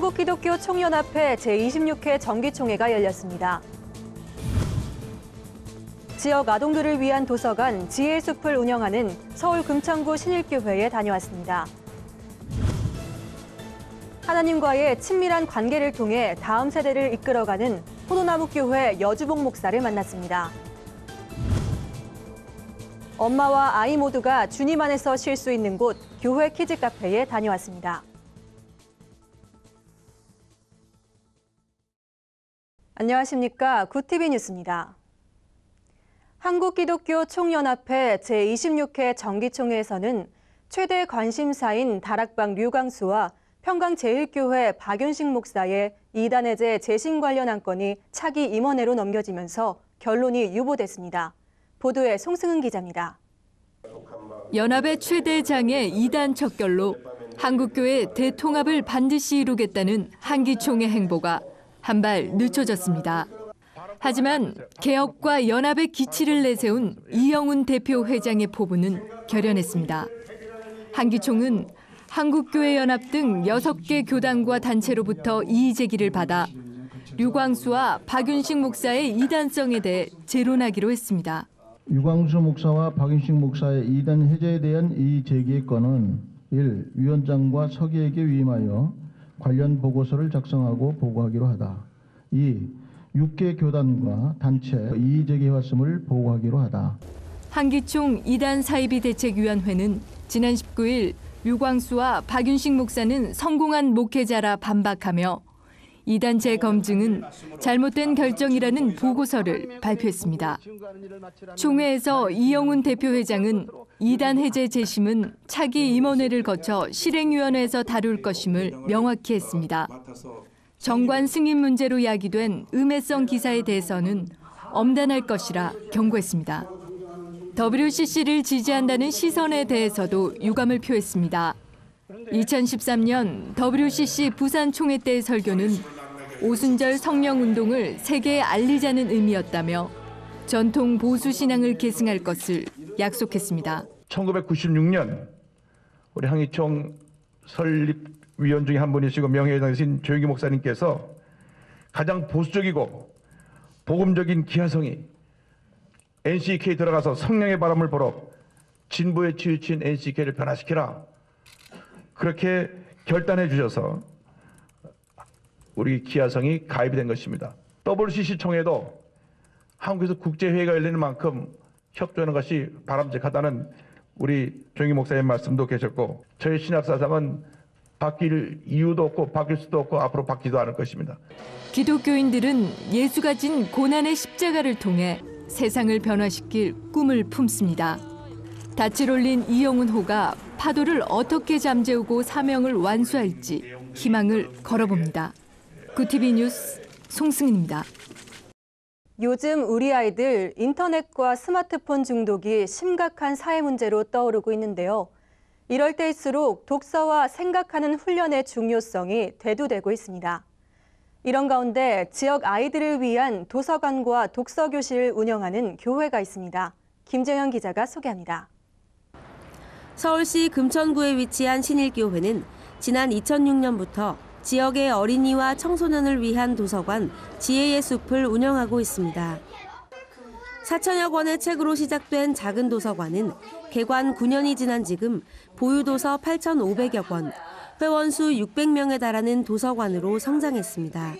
한국기독교 총연합회 제26회 정기총회가 열렸습니다. 지역 아동들을 위한 도서관 지혜의 숲을 운영하는 서울 금천구 신일교회에 다녀왔습니다. 하나님과의 친밀한 관계를 통해 다음 세대를 이끌어가는 포도나무교회 여주봉 목사를 만났습니다. 엄마와 아이 모두가 주님 안에서 쉴 수 있는 곳 교회 키즈 카페에 다녀왔습니다. 안녕하십니까. 굿TV 뉴스입니다. 한국기독교 총연합회 제26회 정기총회에서는 최대 관심사인 다락방 류광수와 평강제일교회 박윤식 목사의 이단해제 재심 관련 안건이 차기 임원회로 넘겨지면서 결론이 유보됐습니다. 보도에 송승은 기자입니다. 연합의 최대 장애 이단 척결로 한국교회 대통합을 반드시 이루겠다는 한기총의 행보가 한 발 늦춰졌습니다. 하지만 개혁과 연합의 기치를 내세운 이영훈 대표 회장의 포부는 결연했습니다. 한기총은 한국교회연합 등 6개 교단과 단체로부터 이의 제기를 받아 류광수와 박윤식 목사의 이단성에 대해 재론하기로 했습니다. 류광수 목사와 박윤식 목사의 이단 해제에 대한 이의 제기의 건은 1. 위원장과 서기에게 위임하여 관련 보고서를 작성하고 보고하기로 하다. 2. 6개 교단과 단체 이의 제기해왔음을 보고하기로 하다. 한기총 이단 사이비 대책위원회는 지난 19일 류광수와 박윤식 목사는 성공한 목회자라 반박하며 이단 재검증은 잘못된 결정이라는 보고서를 발표했습니다. 총회에서 이영훈 대표회장은 이단 해제 재심은 차기 임원회를 거쳐 실행위원회에서 다룰 것임을 명확히 했습니다. 정관 승인 문제로 야기된 음해성 기사에 대해서는 엄단할 것이라 경고했습니다. WCC를 지지한다는 시선에 대해서도 유감을 표했습니다. 2013년 WCC 부산 총회 때의 설교는 오순절 성령운동을 세계에 알리자는 의미였다며 전통 보수 신앙을 계승할 것을 약속했습니다. 1996년 우리 한기총 설립위원 중에 한 분이시고 명예회장이신 조영기 목사님께서 가장 보수적이고 복음적인 기하성이 NCK 들어가서 성령의 바람을 불어 진보에 치우친 NCK를 변화시키라. 그렇게 결단해 주셔서 우리 기하성이 가입이 된 것입니다. WCC 총회도 한국에서 국제회의가 열리는 만큼 협조하는 것이 바람직하다는 우리 조영기 목사님 말씀도 계셨고 저희 신학사상은 바뀔 이유도 없고 바뀔 수도 없고 앞으로 바뀌지도 않을 것입니다. 기독교인들은 예수가 진 고난의 십자가를 통해 세상을 변화시킬 꿈을 품습니다. 닻을 올린 이영훈 호가 파도를 어떻게 잠재우고 사명을 완수할지 희망을 걸어봅니다. 굿TV 뉴스 송승은입니다. 요즘 우리 아이들 인터넷과 스마트폰 중독이 심각한 사회 문제로 떠오르고 있는데요. 이럴 때일수록 독서와 생각하는 훈련의 중요성이 대두되고 있습니다. 이런 가운데 지역 아이들을 위한 도서관과 독서교실을 운영하는 교회가 있습니다. 김정현 기자가 소개합니다. 서울시 금천구에 위치한 신일교회는 지난 2006년부터 지역의 어린이와 청소년을 위한 도서관 지혜의 숲을 운영하고 있습니다. 4천여 권의 책으로 시작된 작은 도서관은 개관 9년이 지난 지금 보유도서 8,500여 권, 회원수 600명에 달하는 도서관으로 성장했습니다.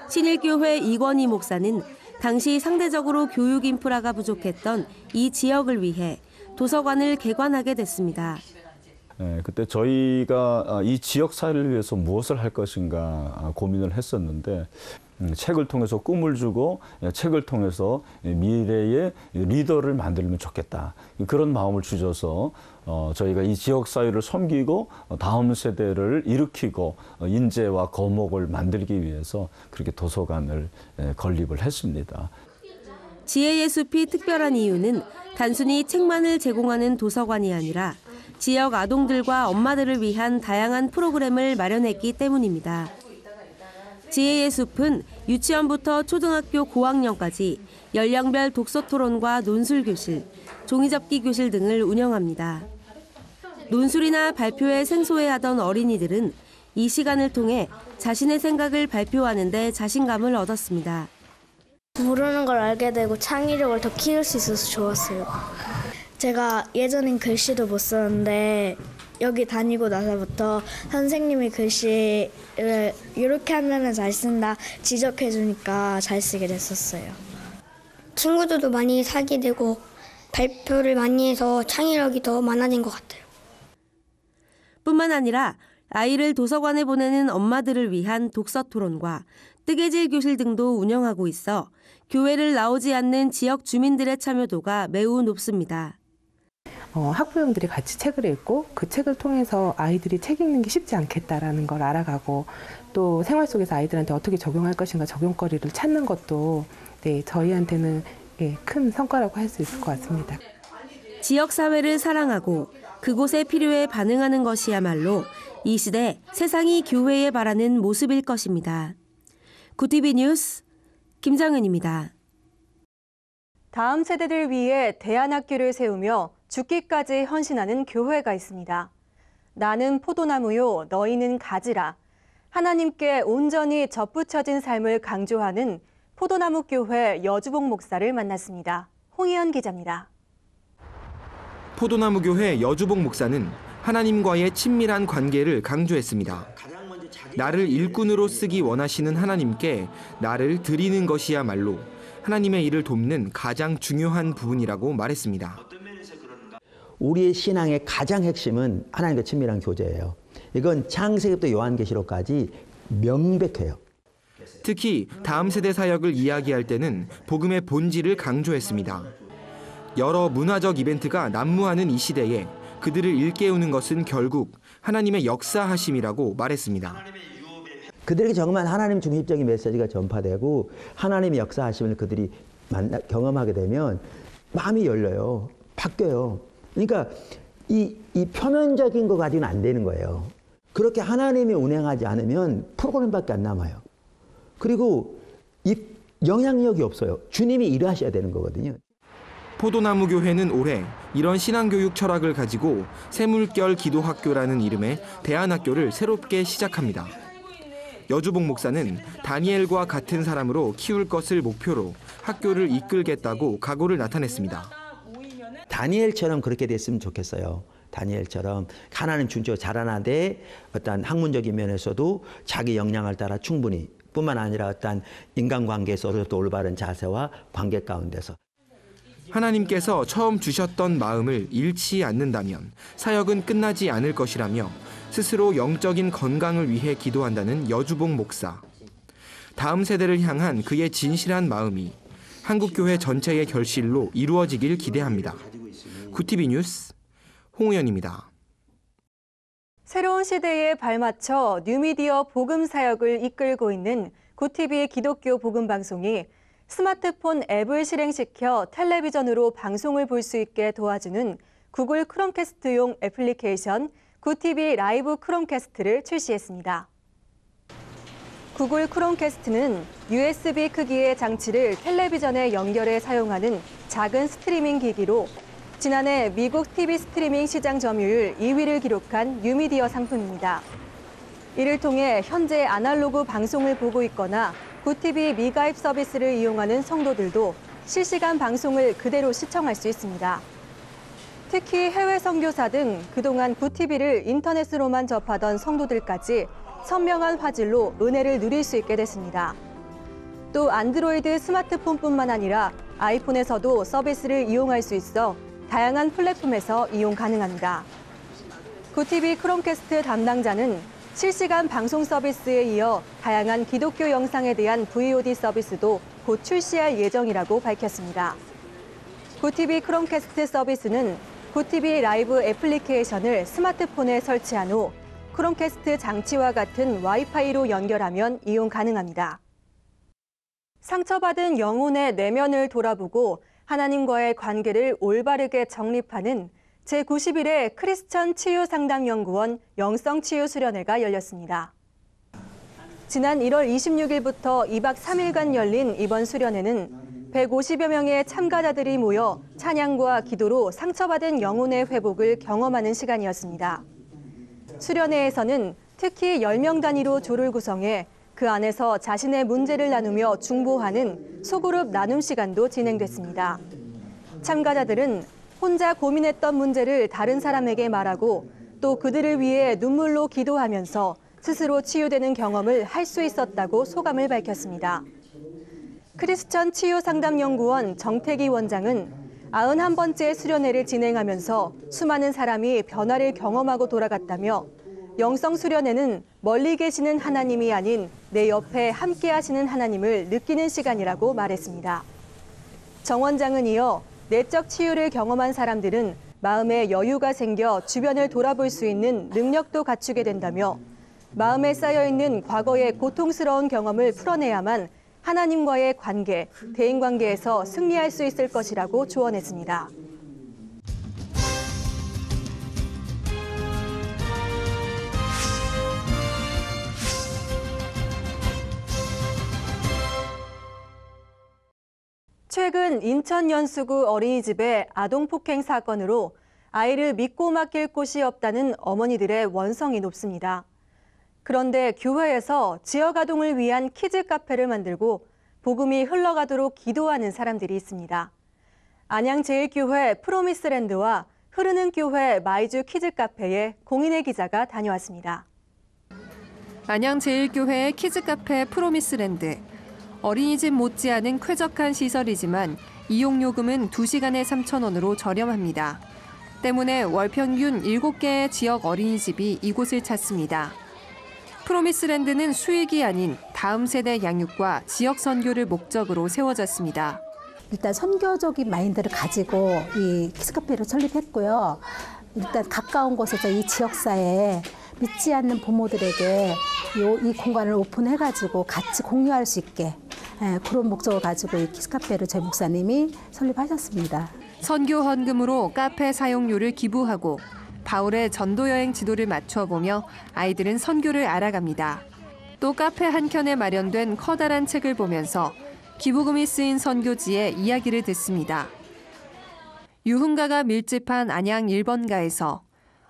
신일교회 이권희 목사는 당시 상대적으로 교육 인프라가 부족했던 이 지역을 위해 도서관을 개관하게 됐습니다. 그때 저희가 이 지역 사회를 위해서 무엇을 할 것인가 고민을 했었는데 책을 통해서 꿈을 주고 책을 통해서 미래의 리더를 만들면 좋겠다. 그런 마음을 주셔서 저희가 이 지역 사회를 섬기고 다음 세대를 일으키고 인재와 거목을 만들기 위해서 그렇게 도서관을 건립을 했습니다. 지혜의 숲이 특별한 이유는 단순히 책만을 제공하는 도서관이 아니라 지역 아동들과 엄마들을 위한 다양한 프로그램을 마련했기 때문입니다. 지혜의 숲은 유치원부터 초등학교 고학년까지 연령별 독서 토론과 논술 교실, 종이접기 교실 등을 운영합니다. 논술이나 발표에 생소해하던 어린이들은 이 시간을 통해 자신의 생각을 발표하는 데 자신감을 얻었습니다. 모르는 걸 알게 되고 창의력을 더 키울 수 있어서 좋았어요. 제가 예전엔 글씨도 못 썼는데 여기 다니고 나서부터 선생님이 글씨를 이렇게 하면 잘 쓴다 지적해 주니까 잘 쓰게 됐었어요. 친구들도 많이 사게 되고 발표를 많이 해서 창의력이 더 많아진 것 같아요. 뿐만 아니라 아이를 도서관에 보내는 엄마들을 위한 독서 토론과 뜨개질 교실 등도 운영하고 있어 교회를 나오지 않는 지역 주민들의 참여도가 매우 높습니다. 학부형들이 같이 책을 읽고 그 책을 통해서 아이들이 책 읽는 게 쉽지 않겠다라는 걸 알아가고 또 생활 속에서 아이들한테 어떻게 적용할 것인가 적용거리를 찾는 것도 저희한테는 큰 성과라고 할 수 있을 것 같습니다. 지역사회를 사랑하고 그곳의 필요에 반응하는 것이야말로 이 시대 세상이 교회에 바라는 모습일 것입니다. 구티비 뉴스 김정은입니다. 다음 세대를 위해 대안학교를 세우며 죽기까지 헌신하는 교회가 있습니다. 나는 포도나무요, 너희는 가지라. 하나님께 온전히 접붙여진 삶을 강조하는 포도나무 교회 여주봉 목사를 만났습니다. 홍희연 기자입니다. 포도나무 교회 여주봉 목사는 하나님과의 친밀한 관계를 강조했습니다. 나를 일꾼으로 쓰기 원하시는 하나님께 나를 드리는 것이야말로 하나님의 일을 돕는 가장 중요한 부분이라고 말했습니다. 우리의 신앙의 가장 핵심은 하나님과 친밀한 교제예요. 이건 창세기부터 요한계시록까지 명백해요. 특히 다음 세대 사역을 이야기할 때는 복음의 본질을 강조했습니다. 여러 문화적 이벤트가 난무하는 이 시대에 그들을 일깨우는 것은 결국 하나님의 역사하심이라고 말했습니다. 그들에게 정말 하나님 중립적인 메시지가 전파되고 하나님의 역사하심을 그들이 경험하게 되면 마음이 열려요. 바뀌어요. 그러니까 이 표면적인 거 가지고는 안 되는 거예요. 그렇게 하나님이 운행하지 않으면 프로그램밖에 안 남아요. 그리고 이 영향력이 없어요. 주님이 일하셔야 되는 거거든요. 포도나무 교회는 올해 이런 신앙교육 철학을 가지고 새물결 기도학교라는 이름의 대안학교를 새롭게 시작합니다. 여주봉 목사는 다니엘과 같은 사람으로 키울 것을 목표로 학교를 이끌겠다고 각오를 나타냈습니다. 다니엘처럼 그렇게 됐으면 좋겠어요. 다니엘처럼 하나님 중적으로 자라나되 어떤 학문적인 면에서도 자기 역량을 따라 충분히 뿐만 아니라 어떤 인간관계에서도 올바른 자세와 관계 가운데서 하나님께서 처음 주셨던 마음을 잃지 않는다면 사역은 끝나지 않을 것이라며 스스로 영적인 건강을 위해 기도한다는 여주봉 목사. 다음 세대를 향한 그의 진실한 마음이 한국교회 전체의 결실로 이루어지길 기대합니다. 구티비 뉴스 홍우연입니다. 새로운 시대에 발맞춰 뉴미디어 복음 사역을 이끌고 있는 구티비 기독교 복음 방송이 스마트폰 앱을 실행시켜 텔레비전으로 방송을 볼 수 있게 도와주는 구글 크롬캐스트용 애플리케이션 구티비 라이브 크롬캐스트를 출시했습니다. 구글 크롬캐스트는 USB 크기의 장치를 텔레비전에 연결해 사용하는 작은 스트리밍 기기로 지난해 미국 TV 스트리밍 시장 점유율 2위를 기록한 뉴미디어 상품입니다. 이를 통해 현재 아날로그 방송을 보고 있거나 구티비 미가입 서비스를 이용하는 성도들도 실시간 방송을 그대로 시청할 수 있습니다. 특히 해외 선교사 등 그동안 구티비를 인터넷으로만 접하던 성도들까지 선명한 화질로 은혜를 누릴 수 있게 됐습니다. 또 안드로이드 스마트폰뿐만 아니라 아이폰에서도 서비스를 이용할 수 있어 다양한 플랫폼에서 이용 가능합니다. 구티비 크롬캐스트 담당자는 실시간 방송 서비스에 이어 다양한 기독교 영상에 대한 VOD 서비스도 곧 출시할 예정이라고 밝혔습니다. 구티비 크롬캐스트 서비스는 구티비 라이브 애플리케이션을 스마트폰에 설치한 후 크롬캐스트 장치와 같은 와이파이로 연결하면 이용 가능합니다. 상처받은 영혼의 내면을 돌아보고 하나님과의 관계를 올바르게 정립하는 제91회 크리스천 치유상담연구원 영성치유수련회가 열렸습니다. 지난 1월 26일부터 2박 3일간 열린 이번 수련회는 150여 명의 참가자들이 모여 찬양과 기도로 상처받은 영혼의 회복을 경험하는 시간이었습니다. 수련회에서는 특히 10명 단위로 조를 구성해 그 안에서 자신의 문제를 나누며 중보하는 소그룹 나눔 시간도 진행됐습니다. 참가자들은 혼자 고민했던 문제를 다른 사람에게 말하고 또 그들을 위해 눈물로 기도하면서 스스로 치유되는 경험을 할 수 있었다고 소감을 밝혔습니다. 크리스천 치유상담연구원 정태기 원장은 91번째 수련회를 진행하면서 수많은 사람이 변화를 경험하고 돌아갔다며 영성 수련회는 멀리 계시는 하나님이 아닌 내 옆에 함께 하시는 하나님을 느끼는 시간이라고 말했습니다. 정 원장은 이어 내적 치유를 경험한 사람들은 마음에 여유가 생겨 주변을 돌아볼 수 있는 능력도 갖추게 된다며 마음에 쌓여있는 과거의 고통스러운 경험을 풀어내야만 하나님과의 관계, 대인관계에서 승리할 수 있을 것이라고 조언했습니다. 최근 인천 연수구 어린이집의 아동폭행 사건으로 아이를 믿고 맡길 곳이 없다는 어머니들의 원성이 높습니다. 그런데 교회에서 지역 아동을 위한 키즈 카페를 만들고 복음이 흘러가도록 기도하는 사람들이 있습니다. 안양제일교회 프로미스랜드와 흐르는 교회 마이주 키즈 카페에 공인혜 기자가 다녀왔습니다. 안양제일교회의 키즈 카페 프로미스랜드. 어린이집 못지않은 쾌적한 시설이지만 이용요금은 2시간에 3,000원으로 저렴합니다. 때문에 월 평균 7개의 지역 어린이집이 이곳을 찾습니다. 프로미스랜드는 수익이 아닌 다음 세대 양육과 지역 선교를 목적으로 세워졌습니다. 일단 선교적인 마인드를 가지고 이 키즈카페를 설립했고요. 일단 가까운 곳에서 이 지역사회에 믿지 않는 부모들에게 이 공간을 오픈해가지고 같이 공유할 수 있게 그런 목적을 가지고 이 키즈카페를 저희 목사님이 설립하셨습니다. 선교 헌금으로 카페 사용료를 기부하고 바울의 전도여행 지도를 맞춰보며 아이들은 선교를 알아갑니다. 또 카페 한켠에 마련된 커다란 책을 보면서 기부금이 쓰인 선교지의 이야기를 듣습니다. 유흥가가 밀집한 안양 1번가에서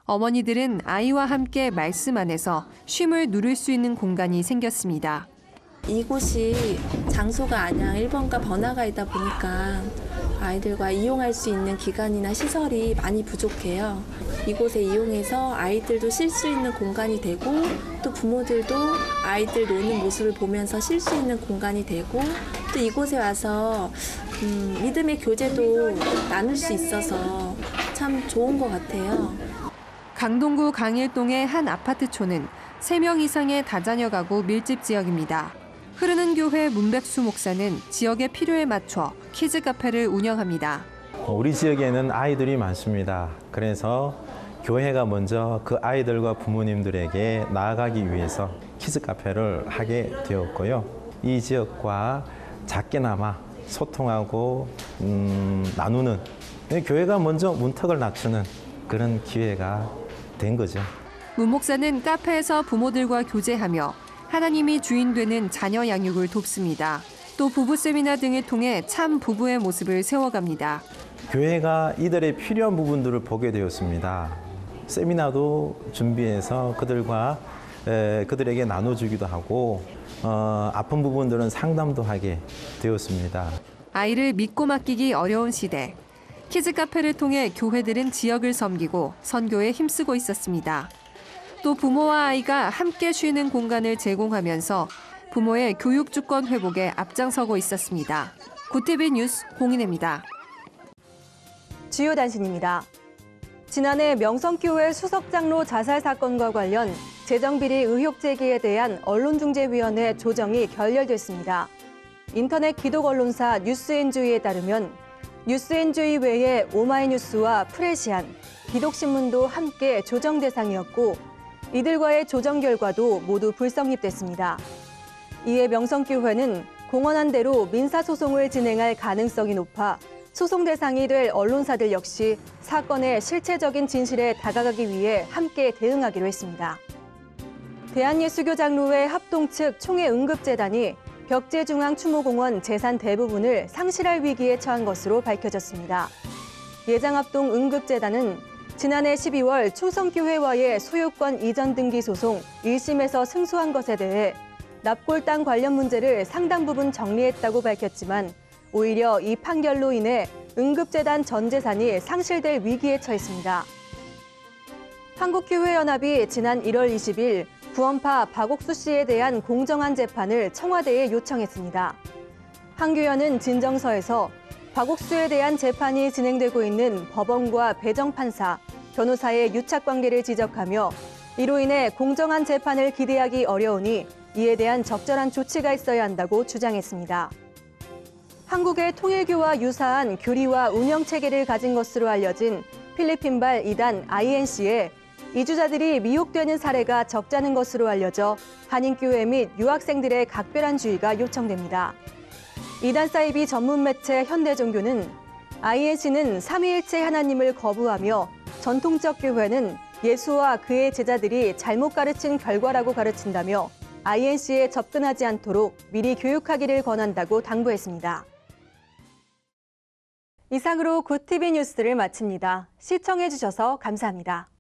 어머니들은 아이와 함께 말씀 안에서 쉼을 누릴 수 있는 공간이 생겼습니다. 이곳이 장소가 안양 1번가 번화가이다 보니까 아이들과 이용할 수 있는 기관이나 시설이 많이 부족해요. 이곳에 이용해서 아이들도 쉴 수 있는 공간이 되고 또 부모들도 아이들 노는 모습을 보면서 쉴 수 있는 공간이 되고 또 이곳에 와서 믿음의 교제도 나눌 수 있어서 참 좋은 것 같아요. 강동구 강일동의 한 아파트촌은 3명 이상의 다자녀 가구 밀집 지역입니다. 흐르는 교회 문백수 목사는 지역의 필요에 맞춰 키즈 카페를 운영합니다. 우리 지역에는 아이들이 많습니다. 그래서 교회가 먼저 그 아이들과 부모님들에게 나아가기 위해서 키즈 카페를 하게 되었고요. 이 지역과 작게나마 소통하고 나누는 교회가 먼저 문턱을 낮추는 그런 기회가 된 거죠. 문 목사는 카페에서 부모들과 교제하며 하나님이 주인 되는 자녀 양육을 돕습니다. 또 부부 세미나 등을 통해 참 부부의 모습을 세워갑니다. 교회가 이들의 필요한 부분들을 보게 되었습니다. 세미나도 준비해서 그들에게 나눠주기도 하고 아픈 부분들은 상담도 하게 되었습니다. 아이를 믿고 맡기기 어려운 시대. 키즈 카페를 통해 교회들은 지역을 섬기고 선교에 힘쓰고 있었습니다. 또 부모와 아이가 함께 쉬는 공간을 제공하면서 부모의 교육 주권 회복에 앞장서고 있었습니다. 고TV 뉴스 공인혜입니다. 주요 단신입니다. 지난해 명성교회 수석장로 자살 사건과 관련 재정비리 의혹 제기에 대한 언론중재위원회 조정이 결렬됐습니다. 인터넷 기독 언론사 뉴스엔조이에 따르면 뉴스엔조이 외에 오마이뉴스와 프레시안, 기독신문도 함께 조정 대상이었고 이들과의 조정 결과도 모두 불성립됐습니다. 이에 명성교회는 공언한 대로 민사소송을 진행할 가능성이 높아 소송 대상이 될 언론사들 역시 사건의 실체적인 진실에 다가가기 위해 함께 대응하기로 했습니다. 대한예수교장로회 합동 측 총회응급재단이 벽제중앙추모공원 재산 대부분을 상실할 위기에 처한 것으로 밝혀졌습니다. 예장합동 응급재단은 지난해 12월 충성교회와의 소유권 이전 등기 소송 1심에서 승소한 것에 대해 납골당 관련 문제를 상당 부분 정리했다고 밝혔지만 오히려 이 판결로 인해 응급재단 전 재산이 상실될 위기에 처했습니다. 한국교회연합이 지난 1월 20일 구원파 박옥수 씨에 대한 공정한 재판을 청와대에 요청했습니다. 한교연은 진정서에서 박옥수에 대한 재판이 진행되고 있는 법원과 배정판사, 변호사의 유착관계를 지적하며 이로 인해 공정한 재판을 기대하기 어려우니 이에 대한 적절한 조치가 있어야 한다고 주장했습니다. 한국의 통일교와 유사한 교리와 운영체계를 가진 것으로 알려진 필리핀발 이단 INC에 이주자들이 미혹되는 사례가 적잖은 것으로 알려져 한인교회 및 유학생들의 각별한 주의가 요청됩니다. 이단 사이비 전문 매체 현대종교는 INC는 삼위일체 하나님을 거부하며 전통적 교회는 예수와 그의 제자들이 잘못 가르친 결과라고 가르친다며 INC에 접근하지 않도록 미리 교육하기를 권한다고 당부했습니다. 이상으로 굿TV 뉴스를 마칩니다. 시청해주셔서 감사합니다.